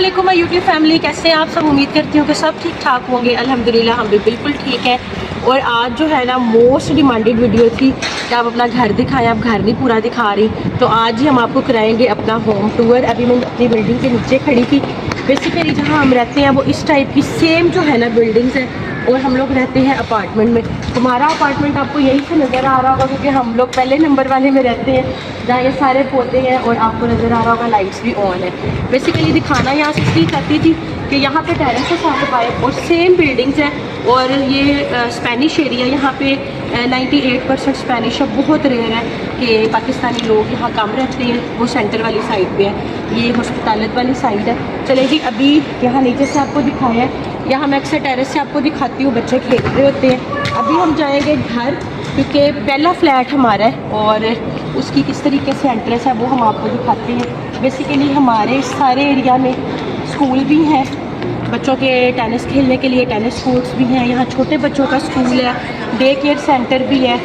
अस्सलामुअलैकुम my YouTube family, कैसे हैं आप सब। उम्मीद करती हूँ कि सब ठीक ठाक होंगे। अल्हम्दुलिल्लाह हम भी बिल्कुल ठीक हैं। और आज जो है ना मोस्ट डिमांडेड वीडियो थी कि आप अपना घर दिखाएं। आप घर नहीं पूरा दिखा रही, तो आज ही हम आपको कराएंगे अपना होम टूर। अभी मैं अपनी बिल्डिंग के नीचे खड़ी थी। बेसिकली जहाँ हम रहते हैं वो इस टाइप की सेम जो है ना बिल्डिंग्स है, और हम लोग रहते हैं अपार्टमेंट में। हमारा अपार्टमेंट आपको यहीं से नज़र आ रहा होगा, क्योंकि हम लोग पहले नंबर वाले में रहते हैं जहाँ ये सारे पौधे हैं, और आपको नज़र आ रहा होगा लाइट्स भी ऑन है। बेसिकली दिखाना यहाँ से इसलिए चाहती थी कि यहाँ पे टेरेस है सारे पाइप और सेम बिल्डिंग्स हैं। और ये स्पेनिश एरिया, यहाँ पे 98% स्पेनिश है। बहुत रेयर है कि पाकिस्तानी लोग यहाँ कम रहते हैं। वो सेंटर वाली साइड पे है, ये हॉस्पिटैलिटी वाली साइड है। चले जी, अभी यहाँ नीचे से आपको दिखाया है, यहाँ मैं अक्सर टेरेस से आपको दिखाती हूँ, बच्चे खेल रहे होते हैं। अभी हम जाएंगे घर, क्योंकि पहला फ्लैट हमारा है और उसकी किस तरीके से एंट्रेंस है वो हम आपको दिखाते हैं। बेसिकली हमारे सारे एरिया में स्कूल भी हैं, बच्चों के टेनिस खेलने के लिए टेनिस कोर्ट्स भी हैं। यहाँ छोटे बच्चों का स्कूल है, डे केयर सेंटर भी है,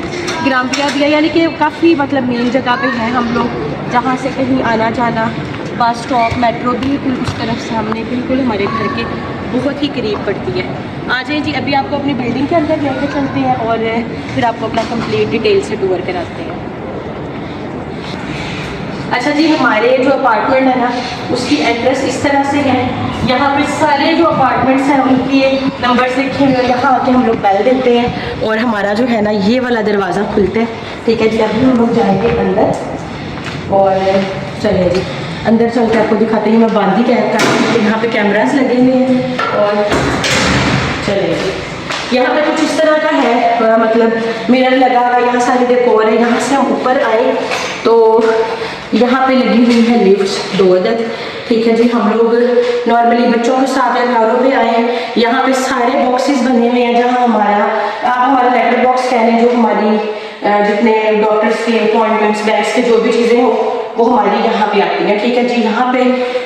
ग्राम्बिया भी है। यानी कि काफ़ी मतलब मेन जगह पे है हम लोग, जहाँ से कहीं आना जाना, बस स्टॉप, मेट्रो बिल्कुल उस तरफ से हमने बिल्कुल हमारे घर के बहुत ही करीब पड़ती है। आ जाइए जी, अभी आपको अपनी बिल्डिंग के अंदर लेकर चलते हैं और फिर आपको अपना कंप्लीट डिटेल से टूर कराते हैं। अच्छा जी, हमारे जो अपार्टमेंट है ना उसकी एड्रेस इस तरह से है। यहाँ पे सारे जो अपार्टमेंट्स हैं उनके नंबर्स लिखे हुए हैं। यहाँ आके हम लोग बैल देते हैं और हमारा जो है ना ये वाला दरवाज़ा खुलता है। ठीक है जी, अभी हम लोग जाएंगे अंदर और चलिए जी अंदर चल के आपको दिखाते हैं। मैं बांधी कैब यहाँ पे कैमरास लगे हुए हैं और चलिए जी, यहाँ पे कुछ इस तरह का है, मतलब मिरर लगा हुआ है, यहाँ सारे डेकोर है। यहाँ से हम ऊपर आए तो यहाँ पे लगी हुई है लिफ्ट 2 अदद। ठीक है जी, हम लोग नॉर्मली बच्चों के साथ या घरों पे आए हैं। यहाँ पे सारे बॉक्सेस बने हुए हैं, जहाँ आप हमारा लेटर बॉक्स कह लें, जो हमारी जितने डॉक्टर्स के अपॉइंटमेंट्स, बैंक्स के जो भी चीज़ें हो वो हमारी यहाँ पे आती हैं। ठीक है जी, यहाँ पे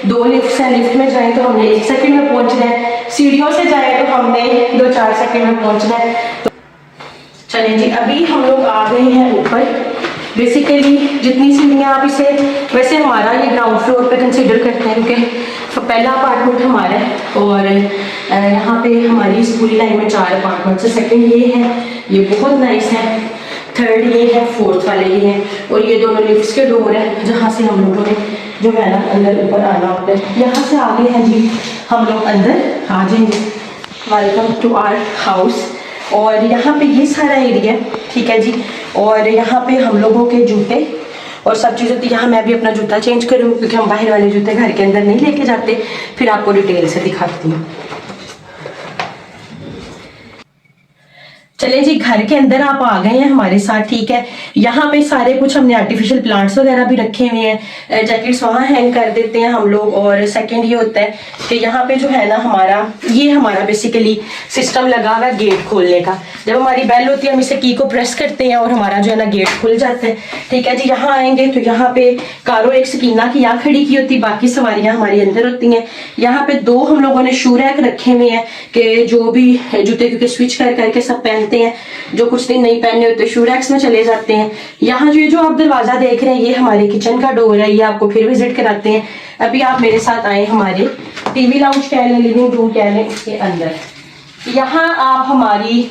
2 लिफ्ट हैं। लिफ्ट में जाएँ तो हमने 1 सेकंड में पहुँचना है, सीढ़ियों से जाए तो हमने 2-4 सेकंड में पहुँचना है। तो चलिए जी, अभी हम लोग आ गए हैं ऊपर। बेसिकली जितनी सीढ़ियाँ आप इसे, वैसे हमारा ये ग्राउंड फ्लोर पे कंसिडर करते हैं, क्योंकि पहला अपार्टमेंट हमारा है और यहाँ पे हमारी इस पूरी लाइन में 4 अपार्टमेंट है। सेकंड ये है, ये बहुत नाइस है। थर्ड ये है, फोर्थ वाले ये हैं, और ये दोनों लिफ्ट्स के डोर हैं जहाँ से हम लोगों ने जो है ना अंदर ऊपर आना होता है। यहाँ से आगे हैं जी हम लोग अंदर आ जाएंगे। Welcome to our house. और यहाँ पे ये सारा एरिया, ठीक है जी, और यहाँ पे हम लोगों के जूते और सब चीज़ होती है। यहाँ मैं भी अपना जूता चेंज करूँगी, क्योंकि हम बाहर वाले जूते घर के अंदर नहीं लेके जाते। फिर आपको डिटेल से दिखाती हूँ। चले जी, घर के अंदर आप आ गए हैं हमारे साथ। ठीक है, यहाँ पे सारे कुछ हमने आर्टिफिशियल प्लांट्स वगैरह भी रखे हुए हैं। जैकेट्स वहाँ हैंग कर देते हैं हम लोग। और सेकंड ये होता है कि यहाँ पे जो है ना हमारा बेसिकली सिस्टम लगा हुआ है गेट खोलने का। जब हमारी बेल होती है हम इसे की को प्रेस करते हैं और हमारा जो है ना गेट खुल जाता है। ठीक है जी, यहाँ आएंगे तो यहाँ पे कारो एक सकीना की यहाँ खड़ी की होती, बाकी सवारियाँ हमारी अंदर होती हैं। यहाँ पे 2 हम लोगों ने शू रैक रखे हुए हैं कि जो भी जूते, क्योंकि स्विच कर करके सब पहनते हैं, जो कुछ दिन नहीं पहने होते शू रैक्स में चले जाते हैं। यहाँ जो आप दरवाजा देख रहे हैं ये हमारे किचन का डोर है, ये आपको फिर विजिट कराते हैं। अभी आप मेरे साथ आए हमारे टीवी लाउंज कह लें, लिविंग रूम कह लें, इसके अंदर। यहाँ आप हमारी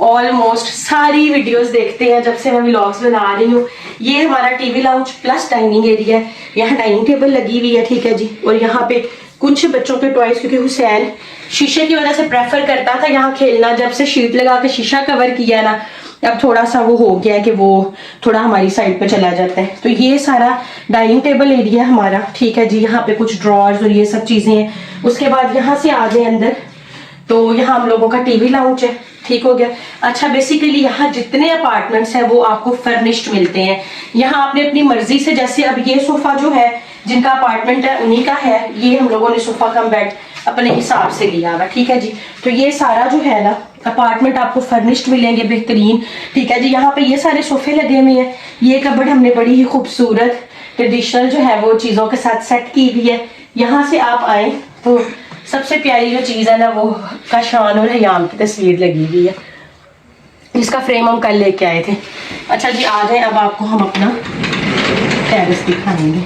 ऑलमोस्ट सारी वीडियोस देखते हैं जब से मैं व्लॉग्स बना रही हूँ। ये हमारा TV lounge plus dining area है। यहाँ डाइनिंग टेबल लगी हुई है। ठीक है जी, और यहाँ पे कुछ बच्चों के टॉयज, क्योंकि हुसैन शीशे की वजह से प्रेफर करता था यहाँ खेलना। जब से शीट लगा के शीशा कवर किया है ना, अब थोड़ा सा वो हो गया है कि वो थोड़ा हमारी साइड पे चला जाता है। तो ये सारा डाइनिंग टेबल एरिया हमारा। ठीक है जी, यहाँ पे कुछ ड्रॉर्स और ये सब चीजें हैं। उसके बाद यहाँ से आ जाए अंदर तो यहाँ हम लोगों का टीवी लाउंज है। ठीक हो गया। अच्छा, बेसिकली यहाँ जितने अपार्टमेंट्स हैं वो आपको फर्निश्ड मिलते हैं। यहाँ आपने अपनी मर्जी से, जैसे अब ये सोफा जो है जिनका अपार्टमेंट है उन्हीं का है, ये हम लोगों ने सोफा कम बेड अपने हिसाब से लिया हुआ। ठीक है जी, तो ये सारा जो है ना अपार्टमेंट आपको फर्निश्ड मिलेंगे बेहतरीन। ठीक है जी, यहाँ पे ये सारे सोफे लगे हुए हैं। ये कबर्ड हमने बड़ी ही खूबसूरत ट्रेडिशनल जो है वो चीजों के साथ सेट की हुई है। यहाँ से आप आए तो सबसे प्यारी जो चीज है ना वो काशान और हयाम की तस्वीर लगी हुई है, जिसका फ्रेम हम कल लेके आए थे। अच्छा जी, आ जाए, अब आपको हम अपना टेरेस दिखाएंगे।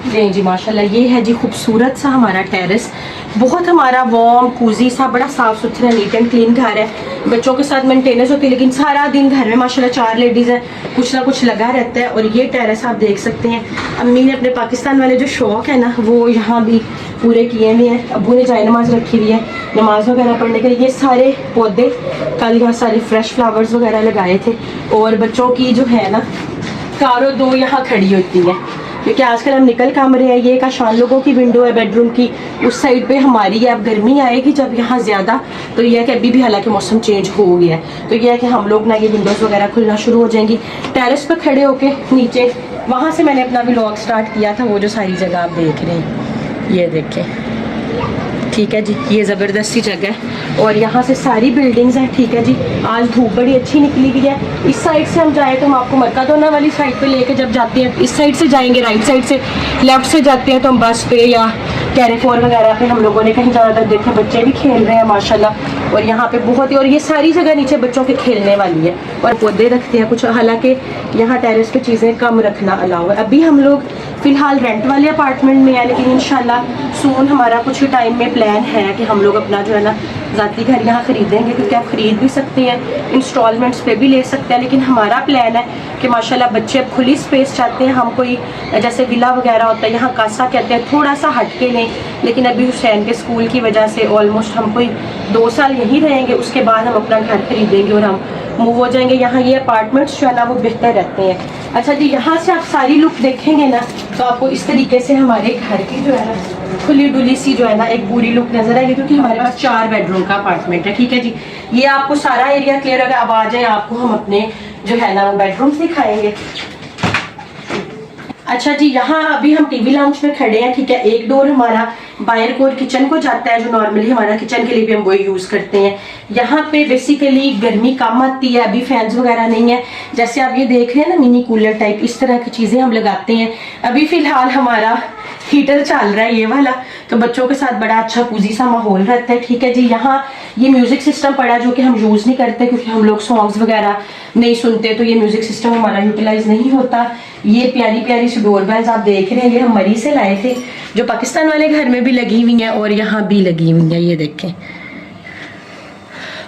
नहीं जी माशाल्लाह, ये है जी खूबसूरत सा हमारा टेरेस। बहुत हमारा वार्म कूजी सा, बड़ा साफ सुथरा नीट एंड क्लीन घर है। बच्चों के साथ मेंटेनेंस होती है, लेकिन सारा दिन घर में माशाल्लाह 4 लेडीज़ हैं, कुछ ना कुछ लगा रहता है। और ये टेरेस आप देख सकते हैं, अम्मी ने अपने पाकिस्तान वाले जो शौक़ है ना वो यहाँ भी पूरे किए हुए हैं। अबू ने जाए नमाज रखी हुई है नमाज वगैरह पढ़ने के लिए। ये सारे पौधे कल यहाँ सारे फ्रेश फ्लावर्स वगैरह लगाए थे। और बच्चों की जो है ना कारों 2 यहाँ खड़ी होती है, क्योंकि आजकल हम निकल काम रहे हैं। ये एक आशान लोगों की विंडो है बेडरूम की, उस साइड पे हमारी है। अब गर्मी आएगी जब यहाँ ज़्यादा, तो यह है कि अभी भी हालांकि मौसम चेंज हो गया है, तो यह है कि हम लोग ना ये विंडोज़ वगैरह खुलना शुरू हो जाएंगी। टेरेस पे खड़े होके नीचे वहाँ से मैंने अपना व्लॉग स्टार्ट किया था, वो जो सारी जगह आप देख रहे हैं ये देखें, ठीक है जी। ये ज़बरदस्ती जगह है और यहाँ से सारी बिल्डिंग्स हैं, ठीक है जी। आज धूप बड़ी अच्छी निकली हुई है। इस साइड से हम जाए तो हम आपको मरकादोना वाली साइड पे लेके जब जाते हैं, इस साइड से जाएंगे, राइट साइड से लेफ्ट से जाते हैं तो हम बस पे या कैरेफोर वगैरह पे हम लोगों ने कहीं ज़्यादातर देखे बच्चे भी खेल रहे हैं माशाल्लाह। और यहाँ पे बहुत ही, और ये सारी जगह नीचे बच्चों के खेलने वाली है और पौधे रखते हैं कुछ। हालांकि यहाँ टेरेस पे चीज़ें कम रखना अलाउ है। अभी हम लोग फ़िलहाल रेंट वाले अपार्टमेंट में है, लेकिन इंशाल्लाह सून हमारा कुछ ही टाइम में प्लान है कि हम लोग अपना जो है ना ज़ाती घर यहाँ ख़रीदेंगे, क्योंकि आप ख़रीद भी सकते हैं, इंस्टॉलमेंट्स पे भी ले सकते हैं। लेकिन हमारा प्लान है कि माशाल्लाह बच्चे अब खुली स्पेस चाहते हैं। हम कोई जैसे विला वगैरह होता है, यहाँ कासा कहते हैं, थोड़ा सा हट के लें। लेकिन अभी हुसैन के स्कूल की वजह से ऑलमोस्ट हम कोई 2 साल यहीं रहेंगे, उसके बाद हम अपना घर खरीदेंगे और हम मूव हो जाएंगे। यहाँ ये अपार्टमेंट्स जो है ना वो बेहतर रहते हैं। अच्छा जी, यहाँ से आप सारी लुक देखेंगे ना तो आपको इस तरीके से हमारे घर की जो है ना खुली डुली सी जो है ना एक पूरी लुक नजर आएगी, क्योंकि हमारे पास 4 बेडरूम का अपार्टमेंट है, ठीक है जी। ये आपको सारा एरिया क्लियर होगा। अब आ जाए, आपको हम अपने जो है ना बेडरूम दिखाएंगे। अच्छा जी, यहाँ अभी हम टीवी लाउंज में खड़े हैं, ठीक है। एक डोर हमारा बाहर को किचन को जाता है, जो नॉर्मली हमारा किचन के लिए भी हम वही यूज करते हैं। यहाँ पे बेसिकली गर्मी कम आती है, अभी फैंस वगैरह नहीं है। जैसे आप ये देख रहे हैं ना मिनी कूलर टाइप, इस तरह की चीजें हम लगाते हैं। अभी फिलहाल हमारा हीटर चल रहा है ये वाला, तो बच्चों के साथ बड़ा अच्छा कूजी सा माहौल रहता है, ठीक है जी। यहाँ ये म्यूजिक सिस्टम पड़ा जो कि हम यूज नहीं करते, क्योंकि हम लोग सॉन्ग्स वगैरह नहीं सुनते, तो ये म्यूजिक सिस्टम हमारा यूटिलाइज नहीं होता। ये प्यारी प्यारी सी डोरबेल्स आप देख रहे हैं, ये हम मरी से लाए थे, जो पाकिस्तान वाले घर में भी लगी हुई हैं और यहाँ भी लगी हुई हैं, ये देखें।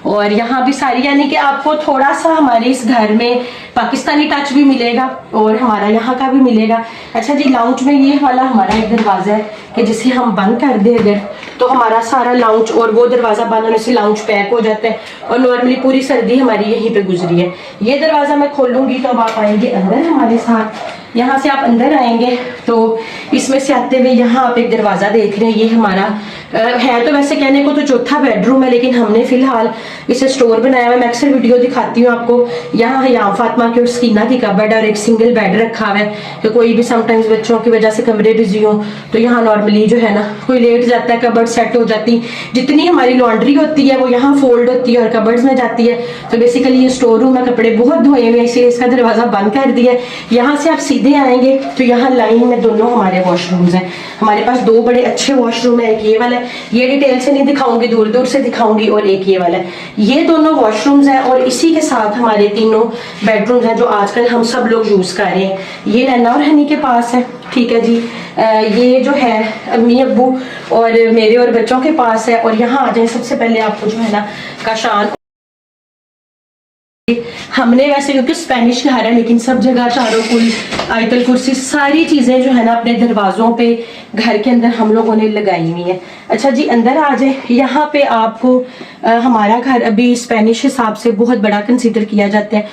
और यहाँ भी सारी, यानी कि आपको थोड़ा सा हमारे इस घर में पाकिस्तानी टच भी मिलेगा और हमारा यहाँ का भी मिलेगा। अच्छा जी, लाउंज में ये वाला हमारा एक दरवाजा है कि जिसे हम बंद कर दें अगर, तो हमारा सारा लाउंज और वो दरवाजा बंद होने से लाउंज पैक हो जाता है। और नॉर्मली पूरी सर्दी हमारी यहीं पे गुजरी है। ये दरवाजा मैं खोलूंगी तो अब आप आएंगे अंदर हमारे साथ। यहाँ से आप अंदर आएंगे तो इसमें से आते हुए यहाँ आप एक दरवाजा देख रहे हैं, ये हमारा है तो वैसे कहने को तो चौथा बेडरूम है, लेकिन हमने फिलहाल इसे स्टोर बनाया हुआ है। मैं अक्सर वीडियो दिखाती हूँ आपको। यहाँ हयाम फातिमा की और स्कीना की कबर्ड और एक सिंगल बेड रखा हुआ है कि कोई भी समटाइम्स बच्चों की वजह से कमरे बिजी हो तो यहाँ नॉर्मली जो है ना कोई लेट जाता है, कबर्ड सेट हो जाती। जितनी हमारी लॉन्ड्री होती है वो यहाँ फोल्ड होती है और कबर्ड्स में जाती है। तो बेसिकली ये स्टोर रूम है, कपड़े बहुत धोए हुए, इसलिए इसका दरवाजा बंद कर दिया। यहाँ से आप सीधे आएंगे तो यहाँ लाइन में दोनों हमारे वॉशरूम्स हैं। हमारे पास 2 बड़े अच्छे वॉशरूम है, एक ये वाला है, ये डिटेल से नहीं दिखाऊंगी, दूर दूर से दिखाऊंगी, और एक ये वाला है। ये दोनों वॉशरूम्स हैं और इसी के साथ हमारे 3 बेडरूम्स हैं जो आजकल हम सब लोग यूज कर रहे हैं। ये नैना और हनी के पास है, ठीक है जी। ये जो है अम्मी अब्बू और मेरे और बच्चों के पास है। और यहाँ आ जाए, सबसे पहले आपको जो है ना काशान, हमने वैसे क्योंकि स्पेनिश घर है लेकिन सब जगह चारों कुल आयतल कुर्सी सारी चीजें जो है ना अपने दरवाजों पे घर के अंदर हम लोगों ने लगाई हुई है। अच्छा जी, अंदर आ जाए। यहाँ पे आपको हमारा घर अभी स्पेनिश हिसाब से बहुत बड़ा कंसीडर किया जाता है,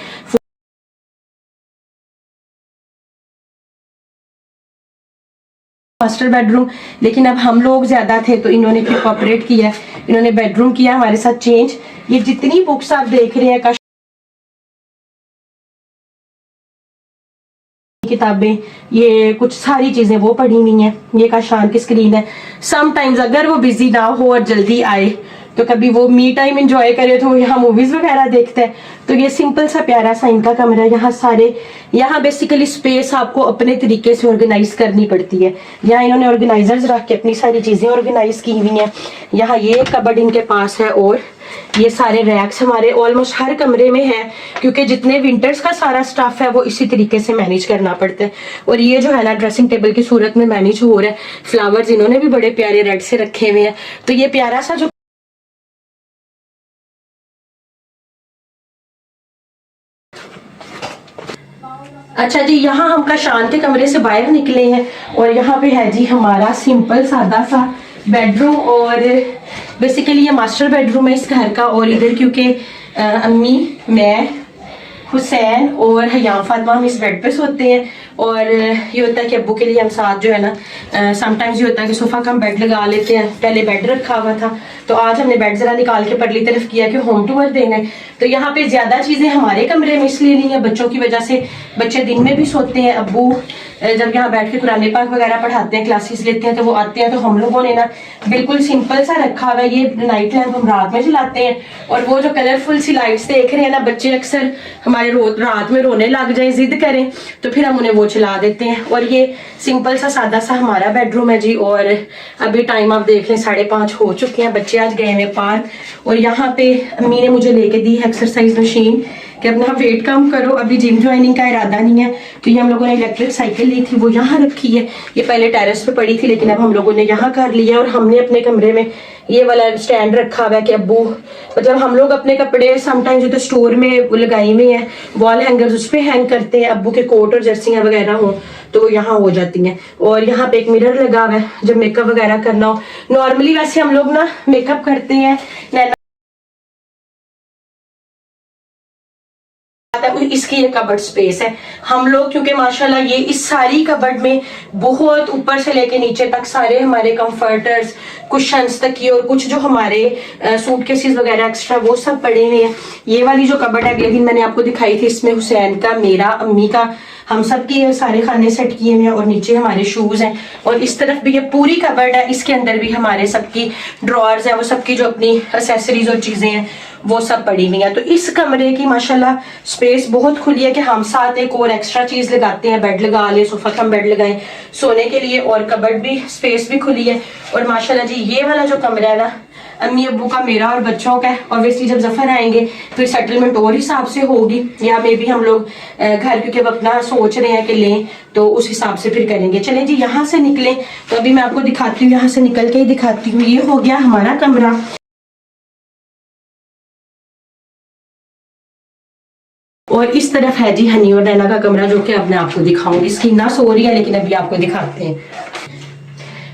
मास्टर बेडरूम। लेकिन अब हम लोग ज्यादा थे तो इन्होंने फिर कोऑपरेट किया, इन्होंने बेडरूम किया हमारे साथ चेंज। ये जितनी बुक्स आप देख रहे हैं, किताबें, ये कुछ सारी चीजें वो पढ़ी हुई हैं। ये काशान की स्क्रीन है। समटाइम्स अगर वो बिजी ना हो और जल्दी आए तो कभी वो मी टाइम एंजॉय करे तो यहाँ मूवीज वगैरह देखते हैं। तो ये सिंपल सा प्यारा सा इनका कमरा है। यहाँ बेसिकली स्पेस आपको अपने तरीके से ऑर्गेनाइज करनी पड़ती है। यहाँ इन्होंने ऑर्गेनाइजर्स रख के अपनी सारी चीजें ऑर्गेनाइज की हुई हैं। यहाँ ये कबर्ड इनके पास है और ये सारे रैक्स हमारे ऑलमोस्ट हर कमरे में है, क्योंकि जितने विंटर्स का सारा स्टफ है वो इसी तरीके से मैनेज करना पड़ता है। और ये जो है ना ड्रेसिंग टेबल की सूरत में मैनेज हो रहा है। फ्लावर्स इन्होंने भी बड़े प्यारे रेड से रखे हुए हैं। तो ये प्यारा सा जो अच्छा जी, यहाँ हम काशान के कमरे से बाहर निकले हैं और यहाँ पे है जी हमारा सिंपल सादा सा बेडरूम। और बेसिकली ये मास्टर बेडरूम है इस घर का। और इधर क्योंकि अम्मी, मैं, हुसैन और हयाम फातिमा हम इस बेड पे सोते हैं। और ये होता है कि अब्बू के लिए हम साथ जो है ना समटाइम्स ये होता है कि सोफा का हम बेड लगा लेते हैं। पहले बेड रखा हुआ था तो आज हमने बेड जरा निकाल के परली तरफ किया कि होम टूर देना है। तो यहाँ पे ज्यादा चीजें हमारे कमरे में इसलिए नहीं है, बच्चों की वजह से बच्चे दिन में भी सोते हैं। अब्बू जब यहाँ बैठ के कुरान पाक वगैरह पढ़ाते हैं, क्लासेस लेते हैं, तो वो आते हैं तो हम लोगों ने ना बिल्कुल सिंपल सा रखा हुआ है। ये नाइट लैम्प हम रात में जलाते हैं। और वो जो कलरफुल सी लाइट्स देख रहे हैं ना, बच्चे अक्सर हमारे रात में रोने लग जाए, जिद करें, तो फिर हम उन्हें वो चला देते हैं। और ये सिंपल सा सादा सा हमारा बेडरूम है जी। और अभी टाइम आप देख लें 5:30 हो चुके हैं। बच्चे आज गए हैं पार्क। और यहाँ पे अम्मी ने मुझे लेके दी है एक्सरसाइज मशीन कि अपना वेट कम करो। अभी जिम ज्वाइनिंग का इरादा नहीं है, तो ये हम लोगों ने इलेक्ट्रिक साइकिल ली थी, वो यहाँ रखी है। ये पहले टेरेस पे पड़ी थी लेकिन अब हम लोगों ने यहाँ कर लिया। और हमने अपने कमरे में ये वाला स्टैंड रखा हुआ है कि अब्बू मतलब हम लोग अपने कपड़े समटाइम्स जो तो स्टोर में लगाई हुई हैं वॉल हैंगर्स, उस पर हैंग करते हैं। अब्बू के कोट और जर्सियां वगैरह हो तो वो यहाँ हो जाती हैं। और यहाँ पे एक मिरर लगा हुआ है जब मेकअप वगैरह करना हो। नॉर्मली वैसे हम लोग ना मेकअप करते हैं, इसकी ये कबर्ड स्पेस है। हम लोग क्योंकि माशाल्लाह ये इस सारी कबर्ड में बहुत ऊपर से लेके नीचे तक सारे हमारे कंफर्टर्स, कुशन्स तक की और कुछ जो हमारे सूटकेसेस वगैरह एक्स्ट्रा वो सब पड़े हुए हैं। ये वाली जो कबर्ड है अगले दिन मैंने आपको दिखाई थी, इसमें हुसैन का, मेरा, अम्मी का, हम सब के सारे खाने सेट किए हुए हैं। और नीचे हमारे शूज हैं। और इस तरफ भी ये पूरी कबर्ड है, इसके अंदर भी हमारे सबकी ड्रॉर्स हैं, वो सबकी जो अपनी एक्सेसरीज और चीजें हैं वो सब पड़ी हुई है। तो इस कमरे की माशाल्लाह स्पेस बहुत खुली है कि हम साथ एक और एक्स्ट्रा चीज लगाते हैं, बेड लगा ले, सोफा का बेड लगाएं सोने के लिए। और कबर्ड भी स्पेस भी खुली है। और माशाल्लाह जी ये वाला जो कमरा है ना अम्मी अब्बू का, मेरा और बच्चों का, ऑब्वियसली जब जफर आएंगे फिर सेटलमेंट और हिसाब से होगी। यहाँ में भी हम लोग घर क्योंकि अपना सोच रहे हैं कि लें तो उस हिसाब से फिर करेंगे। चलें जी यहाँ से निकलें। तो अभी मैं आपको दिखाती हूँ, यहाँ से निकल के ही दिखाती हूँ। ये हो गया हमारा कमरा। और इस तरफ है जी हनी और नैना का कमरा, जो कि अब मैं आपको दिखाऊंगी। स्कीना सो रही है लेकिन अभी आपको दिखाते हैं।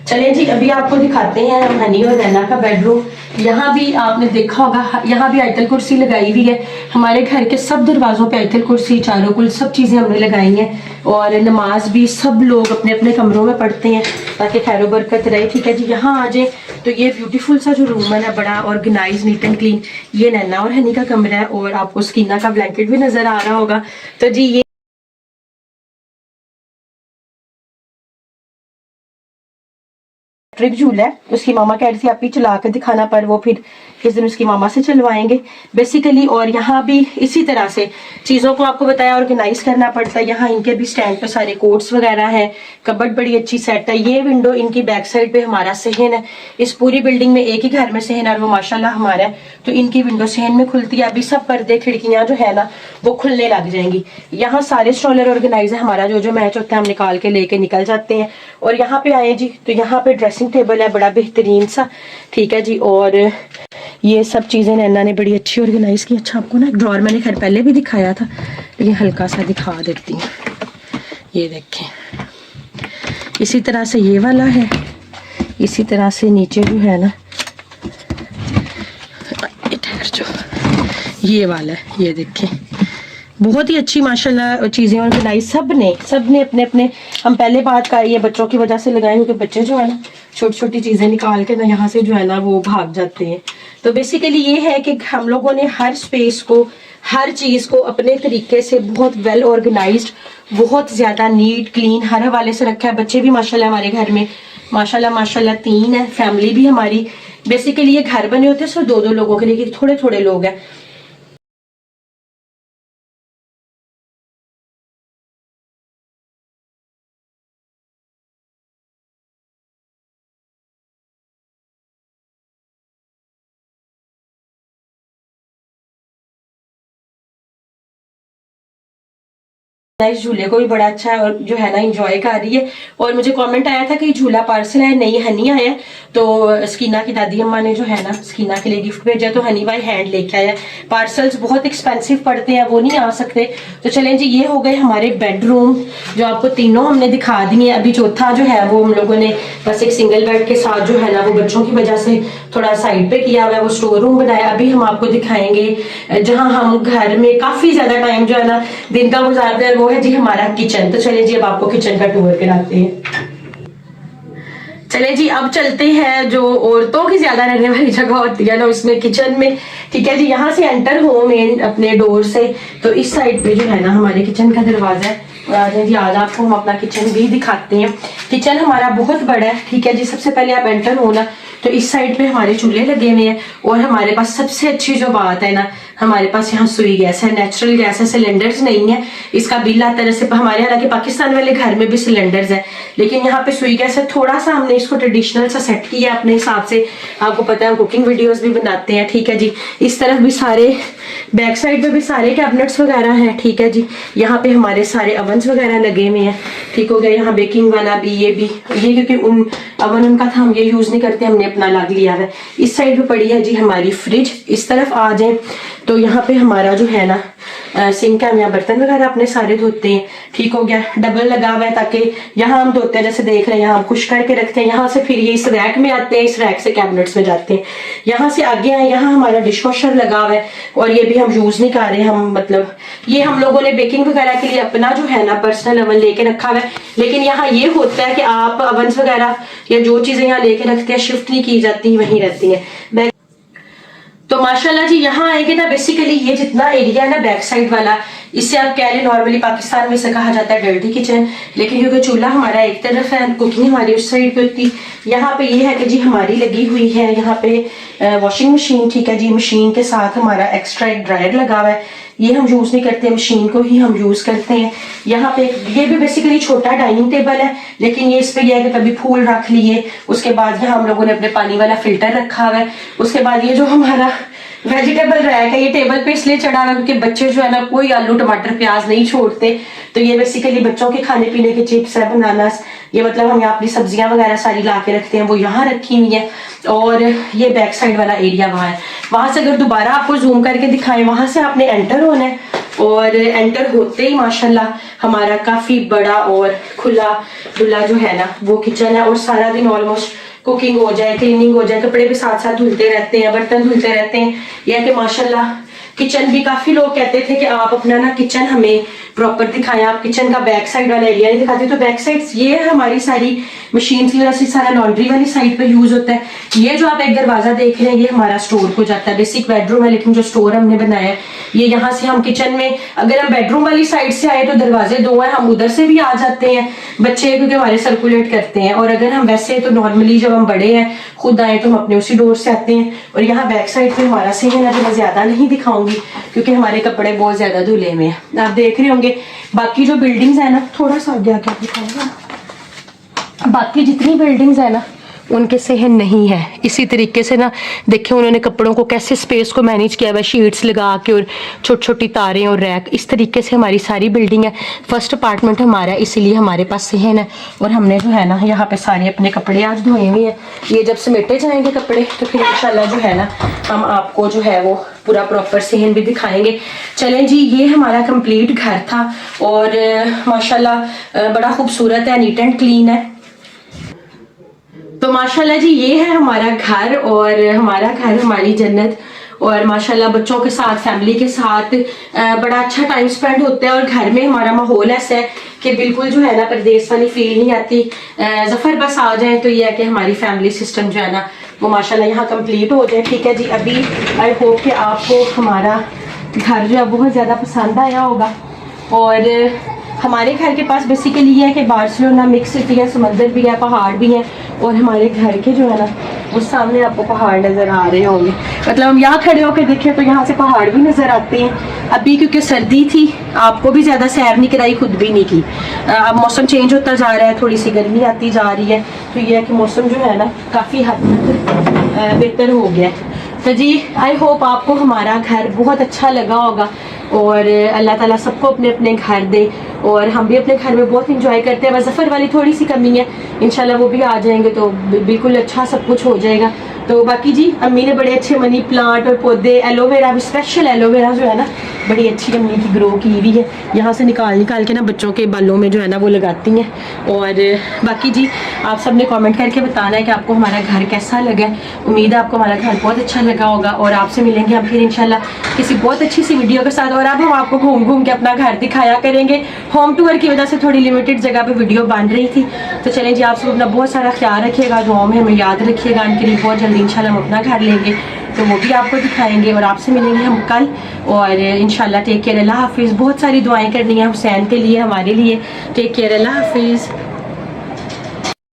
चलिए जी अभी आपको दिखाते हैं हम हनी और नैना का बेडरूम। यहाँ भी आपने देखा होगा, यहाँ भी आयतल कुर्सी लगाई हुई है। हमारे घर के सब दरवाजों पे आयतल कुर्सी, चारों कुल सब चीजें हमने लगाई हैं। और नमाज भी सब लोग अपने अपने कमरों में पढ़ते हैं ताकि खैर बरकत रहे। ठीक है जी, यहाँ आ जाए तो ये ब्यूटीफुल सा जो रूम है ना, बड़ा ऑर्गेनाइज, नीट एंड क्लीन, ये नैना और हनी का कमरा है। और आपको स्कीना का ब्लैंकेट भी नजर आ रहा होगा। तो जी ये इलेक्ट्रिक झूला है, उसकी मामा कह रही थी आप ही चला कर दिखाना, पर वो फिर इस दिन उसकी मामा से चलवाएंगे बेसिकली। और यहाँ भी इसी तरह से चीज़ों को आपको बताया ऑर्गेनाइज करना पड़ता है। यहाँ इनके भी स्टैंड पे सारे कोट्स वगैरह हैं, कबर्ड बड़ी अच्छी सेट है। ये विंडो इनकी बैक साइड पे हमारा सहन है। इस पूरी बिल्डिंग में एक ही घर में सहन है और वो माशाल्लाह हमारा है, तो इनकी विंडो सहन में खुलती है। अभी सब पर्दे खिड़कियाँ जो है ना वो खुलने लग जाएंगी। यहाँ सारे स्ट्रॉलर ऑर्गेनाइज है, हमारा जो जो मैच होता है हम निकाल के लेके निकल जाते हैं। और यहाँ पे आए जी तो यहाँ पे ड्रेसिंग टेबल है बड़ा बेहतरीन सा, ठीक है जी। और ये सब चीजें नैना ने बड़ी अच्छी ऑर्गेनाइज की। अच्छा आपको ना ड्रॉर मैंने खैर पहले भी दिखाया था लेकिन हल्का सा दिखा देती हूँ। ये देखें, इसी तरह से ये वाला है, इसी तरह से नीचे जो है ना ये वाला है, ये देखें बहुत ही अच्छी माशाल्लाह चीजें ऑर्गेनाइज सब ने अपने अपने। हम पहले बात कर रही है बच्चों की वजह से लगाए क्योंकि बच्चे जो है ना छोटी छोटी चीजें निकाल के ना यहाँ से जो है ना वो भाग जाते हैं। तो बेसिकली ये है कि हम लोगों ने हर स्पेस को, हर चीज को अपने तरीके से बहुत वेल ऑर्गेनाइज्ड, बहुत ज्यादा नीट क्लीन हर हवाले से रखा है। बच्चे भी माशाल्लाह हमारे घर में माशाल्लाह माशाल्लाह 3 है। फैमिली भी हमारी बेसिकली ये घर बने होते हैं सिर्फ 2-2 लोगों के लिए, थोड़े थोड़े लोग हैं। इस झूले को भी बड़ा अच्छा है और जो है ना इंजॉय कर रही है। और मुझे कमेंट आया था कि झूला पार्सल है, नहीं हनी आया, तो स्कीना की दादी अम्मा ने जो है ना स्कीना के लिए गिफ्ट भेजा, तो हनी भाई हैंड लेके आया। पार्सल्स बहुत एक्सपेंसिव पड़ते हैं, वो नहीं आ सकते। तो चलें जी, ये हो गए हमारे बेडरूम जो आपको तीनों हमने दिखा दिए। अभी चौथा जो है वो हम लोगों ने बस एक सिंगल बेड के साथ जो है ना वो बच्चों की वजह से थोड़ा साइड पे किया हुआ है, वो स्टोर रूम बनाया। अभी हम आपको दिखाएंगे जहां हम घर में काफी ज्यादा टाइम जो है ना दिन का गुजारते हैं, वो है जी हमारा किचन। तो चले जी अब आपको किचन का टूर कराते हैं। चले जी अब चलते हैं जो औरतों की ज्यादा रहने वाली जगह होती है ना उसमें, किचन में। ठीक है जी, यहाँ से एंटर हो मेन अपने डोर से, तो इस साइड पे जो है ना हमारे किचन का दरवाजा है। और आज आपको हम अपना किचन भी दिखाते हैं। किचन हमारा बहुत बड़ा है। ठीक है जी, सबसे पहले आप एंटर हो ना तो इस साइड पे हमारे चूल्हे लगे हुए हैं। और हमारे पास सबसे अच्छी जो बात है ना, हमारे पास यहाँ सुई गैस है, नेचुरल गैस है, सिलेंडर्स नहीं है। इसका बिल आता है जैसे हमारे हालांकि पाकिस्तान वाले घर में भी सिलेंडर्स है, लेकिन यहाँ पे सुई गैस है। थोड़ा सा हमने इसको ट्रेडिशनल सा सेट किया अपने हिसाब से। आपको पता है हम कुकिंग वीडियोस भी बनाते हैं। ठीक है जी, इस तरफ भी सारे बैक साइड पे भी सारे कैबिनेट्स वगैरह हैं। ठीक है जी, यहाँ पे हमारे सारे अवन्स वगैरह लगे हुए हैं। ठीक हो गया, यहाँ बेकिंग वाला भी, ये भी, ये क्योंकि उन अवन उनका था, हम ये यूज नहीं करते, हमने अपना लग लिया है। इस साइड पे पड़ी है जी हमारी फ्रिज। इस तरफ आ जाए तो यहाँ पे हमारा जो है ना सिंक है, हम यहाँ बर्तन वगैरह अपने सारे धोते हैं। ठीक हो गया, डबल लगा हुआ है ताकि यहाँ हम धोते हैं, जैसे देख रहे हैं यहाँ हम खुश करके रखते हैं। यहाँ से फिर ये इस रैक में आते हैं, इस रैक से कैबिनेट्स में जाते हैं। यहाँ से आगे आए, यहाँ हमारा डिश वॉशर लगा हुआ है और ये भी हम यूज नहीं कर रहे। हम मतलब ये हम लोगों ने बेकिंग वगैरह के लिए अपना जो है ना पर्सनल अवन लेके रखा हुआ है। लेकिन यहाँ ये होता है कि आप अवन वगैरह या जो चीजें यहाँ लेके रखते हैं शिफ्ट नहीं की जाती, वहीं रहती है। तो माशाल्लाह जी यहाँ आएंगे ना, बेसिकली ये जितना एरिया है ना बैक साइड वाला, इससे आप कह लें नॉर्मली पाकिस्तान में से कहा जाता है डर्टी किचन, लेकिन क्योंकि चूल्हा हमारा एक तरफ है, कुकिंग हमारी उस साइड पे होती। यहाँ पे ये है कि जी हमारी लगी हुई है यहाँ पे वॉशिंग मशीन। ठीक है जी, मशीन के साथ हमारा एक्स्ट्रा एक ड्रायर लगा हुआ है, ये हम यूज नहीं करते, मशीन को ही हम यूज करते हैं। यहाँ पे ये भी बेसिकली छोटा डाइनिंग टेबल है, लेकिन ये इस पे यह है कि कभी फूल रख लिए। उसके बाद यहाँ हम लोगों ने अपने पानी वाला फिल्टर रखा हुआ है। उसके बाद ये जो हमारा वेजिटेबल रैक है, ये टेबल पे इसलिए चढ़ा हुआ क्योंकि बच्चे जो है ना कोई आलू टमाटर प्याज नहीं छोड़ते, तो ये बेसिकली बच्चों के खाने पीने के चिप्स है, बनानास, ये मतलब हम यहाँ अपनी सब्जियां वगैरह सारी ला के रखते हैं, वो यहाँ रखी हुई है। और ये बैक साइड वाला एरिया वहाँ है। वहां से अगर दोबारा आपको जूम करके दिखाएं, वहां से आपने एंटर होना है और एंटर होते ही माशाल्लाह हमारा काफी बड़ा और खुला डुला जो है ना वो किचन है। और सारा दिन ऑलमोस्ट कुकिंग हो जाए, क्लीनिंग हो जाए, कपड़े भी साथ साथ धुलते रहते हैं, बर्तन धुलते रहते हैं। यह कि माशाल्लाह किचन भी, काफी लोग कहते थे कि आप अपना ना किचन हमें प्रॉपर दिखाएं, आप किचन का बैक साइड वाला एरिया नहीं दिखाते। तो बैक साइड ये है हमारी सारी मशीन की वजह से सारा लॉन्ड्री वाली साइड पे यूज होता है। ये जो आप एक दरवाजा देख रहे हैं ये हमारा स्टोर को जाता है, बेसिक बेडरूम है, लेकिन जो स्टोर हमने बनाया है ये यहाँ से हम किचन में, अगर हम बेडरूम वाली साइड से आए तो दरवाजे 2 है, हम उधर से भी आ जाते हैं, बच्चे क्योंकि हमारे सर्कुलेट करते हैं। और अगर हम वैसे तो नॉर्मली जब हम बड़े हैं खुद आए तो हम अपने उसी डोर से आते हैं। और यहाँ बैक साइड पे हमारा सीन है जो मैं ज्यादा नहीं दिखाऊंगी क्योंकि हमारे कपड़े बहुत ज्यादा धुले में है, आप देख रहे होंगे। बाकी जो बिल्डिंग्स है ना, थोड़ा सा आगे आके दिखाऊंगा, बाकी जितनी बिल्डिंग्स है ना उनके सहन नहीं है। इसी तरीके से ना देखिए उन्होंने कपड़ों को कैसे स्पेस को मैनेज किया हुआ है, शीट्स लगा के और छोटी छोटी तारें और रैक, इस तरीके से हमारी सारी बिल्डिंग है। फर्स्ट अपार्टमेंट हमारा है, इसीलिए हमारे पास सहन है। और हमने जो है ना यहाँ पे सारे अपने कपड़े आज धोए हुए हैं। ये जब समेटे जाएंगे कपड़े तो फिर इंशाल्लाह जो है ना हम आपको जो है वो पूरा प्रॉपर सहन भी दिखाएंगे। चलें जी, ये हमारा कंप्लीट घर था और माशाल्लाह बड़ा खूबसूरत है, नीट एंड क्लीन है। तो माशाल्लाह जी ये है हमारा घर और हमारा घर हमारी जन्नत। और माशाल्लाह बच्चों के साथ, फैमिली के साथ बड़ा अच्छा टाइम स्पेंड होता है। और घर में हमारा माहौल ऐसा है कि बिल्कुल जो है ना परदेश वाली फील नहीं आती। जफर बस आ जाए तो ये है कि हमारी फैमिली सिस्टम जो है ना वो माशाल्लाह यहाँ कंप्लीट हो जाए। ठीक है जी, अभी आई होप कि आपको हमारा घर जो है बहुत ज़्यादा पसंद आया होगा। और हमारे घर के पास बेसिकली ये है कि बार्सिलोना मिक्स सिटी है, समंदर भी है, पहाड़ भी हैं, और हमारे घर के जो है ना वो सामने आपको पहाड़ नज़र आ रहे होंगे। मतलब हम यहाँ खड़े होकर देखें तो यहाँ से पहाड़ भी नज़र आते हैं। अभी क्योंकि सर्दी थी, आपको भी ज़्यादा सैर नहीं कराई, खुद भी नहीं की। अब मौसम चेंज होता जा रहा है, थोड़ी सी गर्मी आती जा रही है, तो ये है कि मौसम जो है ना काफ़ी हद तक बेहतर हो गया है। तो जी आई होप आपको हमारा घर बहुत अच्छा लगा होगा, और अल्लाह ताला सबको अपने अपने घर दे, और हम भी अपने घर में बहुत इंजॉय करते हैं। बस ज़फ़र वाली थोड़ी सी कमी है, इंशाल्लाह वो भी आ जाएंगे तो बिल्कुल अच्छा सब कुछ हो जाएगा। तो बाकी जी अम्मी ने बड़े अच्छे मनी प्लांट और पौधे, एलोवेरा भी, स्पेशल एलोवेरा जो है ना बड़ी अच्छी अम्मी की ग्रो की हुई है, यहाँ से निकाल के ना बच्चों के बालों में जो है ना वो लगाती हैं। और बाकी जी आप सब ने कमेंट करके बताना है कि आपको हमारा घर कैसा लगा है। उम्मीद है आपको हमारा घर बहुत अच्छा लगा होगा, और आपसे मिलेंगे हम फिर इंशाल्लाह किसी बहुत अच्छी सी वीडियो के साथ। और अब हम आपको घूम घूम के अपना घर दिखाया करेंगे। होम टूर की वजह से थोड़ी लिमिटेड जगह पे वीडियो बन रही थी। तो चलें जी, आप सब अपना बहुत सारा ख्याल रखिएगा, दुआओं में हमें याद रखिएगा। उनके लिए बहुत जल्दी इंशाल्लाह हम अपना घर लेंगे तो वो भी आपको दिखाएंगे, और आपसे मिलेंगे हम कल। और इंशाल्लाह टेक केयर, अल्लाह हाफिज़। बहुत सारी दुआएं करनी है हुसैन के लिए, हमारे लिए। टेक केयर, अल्लाह हाफिज़।